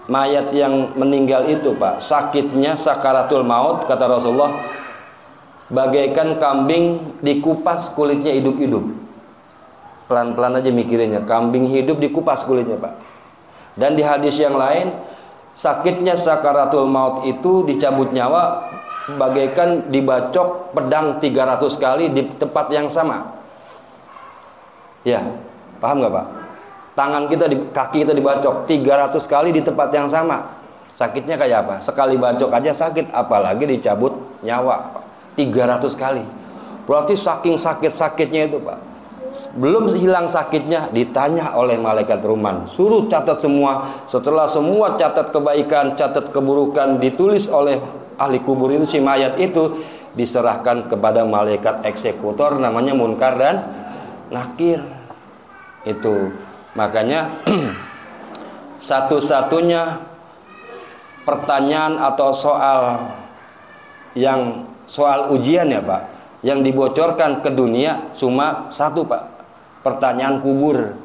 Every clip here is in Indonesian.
mayat yang meninggal itu Pak, sakitnya sakaratul maut, kata Rasulullah, bagaikan kambing dikupas kulitnya hidup-hidup. Pelan-pelan aja mikirinnya, kambing hidup dikupas kulitnya Pak. Dan di hadis yang lain, sakitnya sakaratul maut itu dicabut nyawa bagaikan dibacok pedang 300 kali di tempat yang sama. Ya, paham nggak Pak? Tangan kita, kaki kita dibacok 300 kali di tempat yang sama. Sakitnya kayak apa? Sekali bacok aja sakit, apalagi dicabut nyawa, Pak. 300 kali. Berarti saking sakit-sakitnya itu Pak. Belum hilang sakitnya, ditanya oleh malaikat Ruman, suruh catat semua. Setelah semua catat kebaikan, catat keburukan ditulis oleh ahli kubur itu, si mayat itu diserahkan kepada malaikat eksekutor namanya Munkar dan Nakir. Itu makanya satu-satunya pertanyaan atau soal ujian ya Pak, yang dibocorkan ke dunia cuma satu Pak, pertanyaan kubur.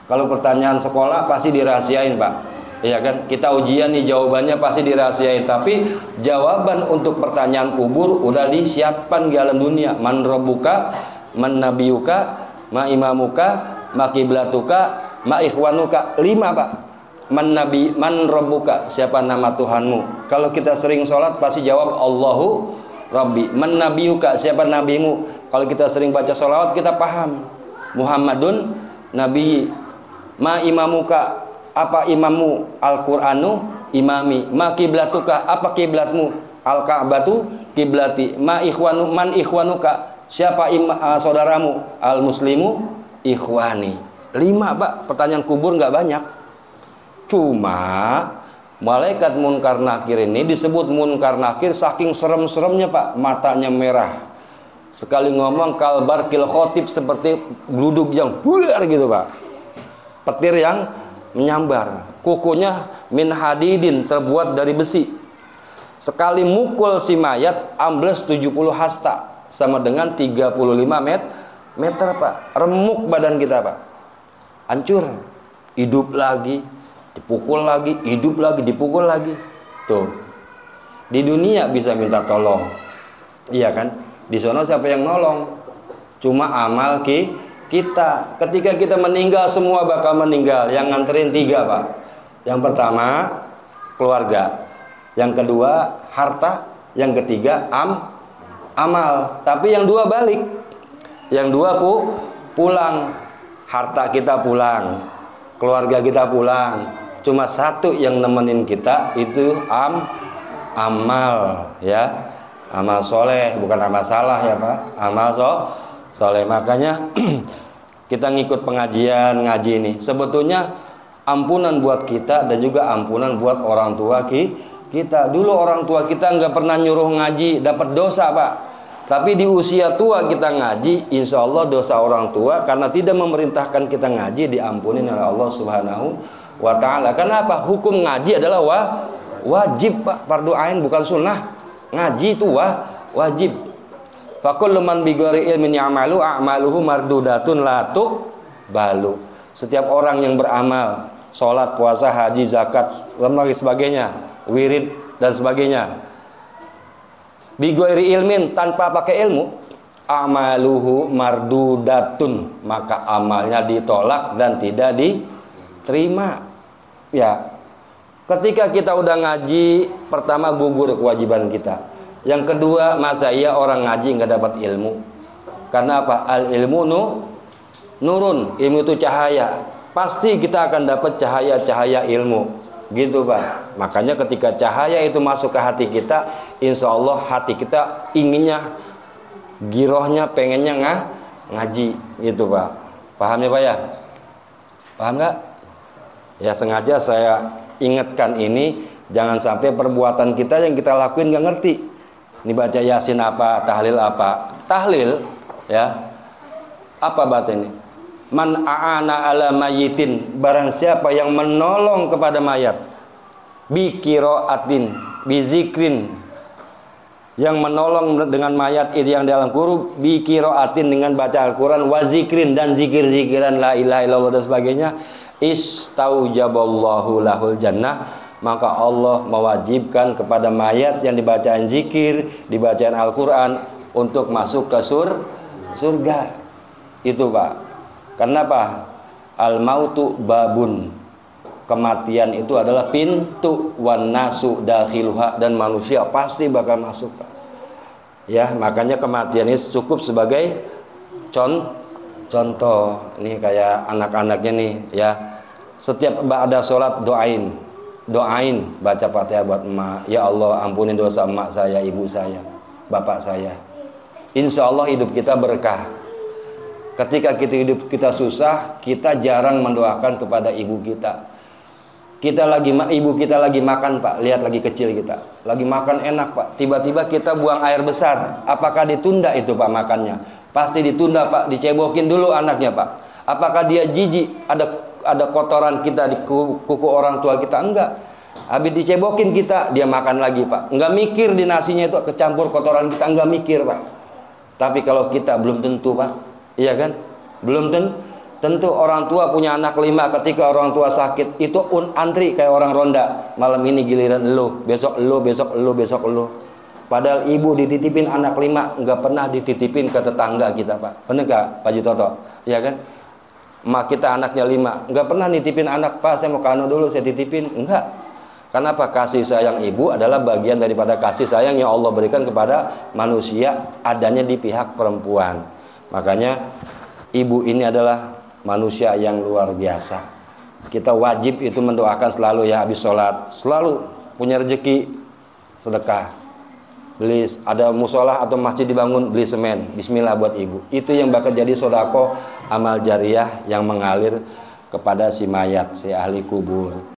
Kalau pertanyaan sekolah pasti dirahasiain Pak, iya kan? Kita ujian nih, jawabannya pasti dirahasiain. Tapi jawaban untuk pertanyaan kubur udah disiapkan di alam dunia. Man rabbuka, man nabiyuka, ma imamuka, ma kiblatuka, ma ikhwanuka. 5 Pak. Man rabbuka, siapa nama Tuhanmu? Kalau kita sering sholat pasti jawab Allahu Rabbi. Man nabiyuka, siapa nabimu? Kalau kita sering baca sholawat kita paham Muhammadun Nabi. Ma imamuka, apa imammu? Al-Qur'anu imami. Ma kiblatuka, apa kiblatmu? Al-Ka'batu kiblati. Man ikhwanuka, siapa saudaramu? Al-muslimu ikhwani. 5 Pak, pertanyaan kubur nggak banyak. Cuma malaikat Munkar Nakir ini disebut Munkar Nakir saking serem-seremnya Pak, matanya merah. Sekali ngomong kalbar kil khotib, seperti gludug yang bular gitu Pak. Petir yang menyambar. Kukunya min hadidin, terbuat dari besi. Sekali mukul si mayat ambles 70 hasta, sama dengan 35 meter Pak. Remuk badan kita Pak. Hancur. Hidup lagi, dipukul lagi, hidup lagi, dipukul lagi. Tuh. Di dunia bisa minta tolong. Iya kan? Di sana siapa yang nolong? Cuma amal kita. Ketika kita meninggal, semua bakal meninggal. Yang nganterin 3 Pak. Yang pertama keluarga, yang kedua harta, yang ketiga amal. Tapi yang 2 balik. Yang 2 pulang. Harta kita pulang, keluarga kita pulang. Cuma 1 yang nemenin kita, itu amal ya. Amal soleh, bukan amal salah ya Pak. Amal soleh. Makanya kita ngikut pengajian ngaji ini sebetulnya ampunan buat kita dan juga ampunan buat orang tua kita. Dulu orang tua kita nggak pernah nyuruh ngaji, dapat dosa Pak. Tapi di usia tua kita ngaji, insya Allah dosa orang tua karena tidak memerintahkan kita ngaji diampuni oleh Allah Subhanahu wa Ta'ala. Kenapa? Hukum ngaji adalah wajib Pak, fardu ain, bukan sunnah. Ngaji itu wajib. Fakullu man bighairi ilmin ya'malu a'maluhu mardudatun la tuqbalu. Setiap orang yang beramal, sholat, puasa, haji, zakat, dan sebagainya, wirid dan sebagainya, bighairi ilmin, tanpa pakai ilmu, amaluhu mardudatun, maka amalnya ditolak dan tidak diterima. Ya, ketika kita udah ngaji, pertama gugur kewajiban kita. Yang kedua, masa iya orang ngaji nggak dapat ilmu? Karena apa? Al ilmu nurun, ilmu itu cahaya. Pasti kita akan dapat cahaya-cahaya ilmu. Gitu Pak. Makanya ketika cahaya itu masuk ke hati kita, insya Allah hati kita inginnya, girohnya, pengennya ngaji. Gitu Pak. Paham ya Pak ya? Paham nggak? Ya sengaja saya ingatkan ini, jangan sampai perbuatan kita yang kita lakuin nggak ngerti. Ini baca Yasin apa, tahlil apa? Tahlil ya. Apa batin ini? Man a'ana ala mayitin, barang siapa yang menolong kepada mayat, bi qiraatin, bi zikrin, yang menolong dengan mayat itu yang dalam kubur, bi qiraatin, dengan baca Al-Qur'an, wa zikrin, dan zikir-zikiran la ilaha illallah dan sebagainya, istaujaballahu lahul jannah, maka Allah mewajibkan kepada mayat yang dibacaan zikir, dibacaan Al-Quran untuk masuk ke surga. Itu Pak. Kenapa? Al-mautu babun. Kematian itu adalah pintu, wan nasu dakhiluha, dan manusia pasti bakal masuk Pak. Ya, makanya kematian ini cukup sebagai contoh. Nih kayak anak-anaknya nih ya. Setiap ada sholat doain baca Fatihah buat emak. Ya Allah, ampuni dosa emak saya, ibu saya, bapak saya. Insya Allah hidup kita berkah. Ketika hidup kita susah, kita jarang mendoakan kepada ibu kita. Ibu kita lagi makan Pak, lihat lagi kecil kita, lagi makan enak Pak, tiba-tiba kita buang air besar. Apakah ditunda itu Pak makannya? Pasti ditunda Pak, dicebokin dulu anaknya Pak. Apakah dia jijik ada kotoran kita di kuku orang tua kita? Enggak. Habis dicebokin kita, dia makan lagi Pak. Enggak mikir di nasinya itu kecampur kotoran kita, enggak mikir Pak. Tapi kalau kita belum tentu Pak, iya kan? Belum tentu orang tua punya anak 5, ketika orang tua sakit itu antri kayak orang ronda. Malam ini giliran elu, besok elu, besok elu, besok elu. Padahal ibu dititipin anak 5, enggak pernah dititipin ke tetangga kita Pak. Bener gak Pak Jitoto? Iya kan? Mak kita anaknya 5, enggak pernah nitipin anak, Pak saya mau kano dulu saya titipin. Enggak. Kenapa? Kasih sayang ibu adalah bagian daripada kasih sayang yang Allah berikan kepada manusia, adanya di pihak perempuan. Makanya ibu ini adalah manusia yang luar biasa. Kita wajib itu mendoakan selalu ya, habis sholat selalu punya rezeki sedekah, beli ada musola atau masjid dibangun, beli semen, bismillah buat ibu. Itu yang bakal jadi sodako amal jariah yang mengalir kepada si mayat, si ahli kubur.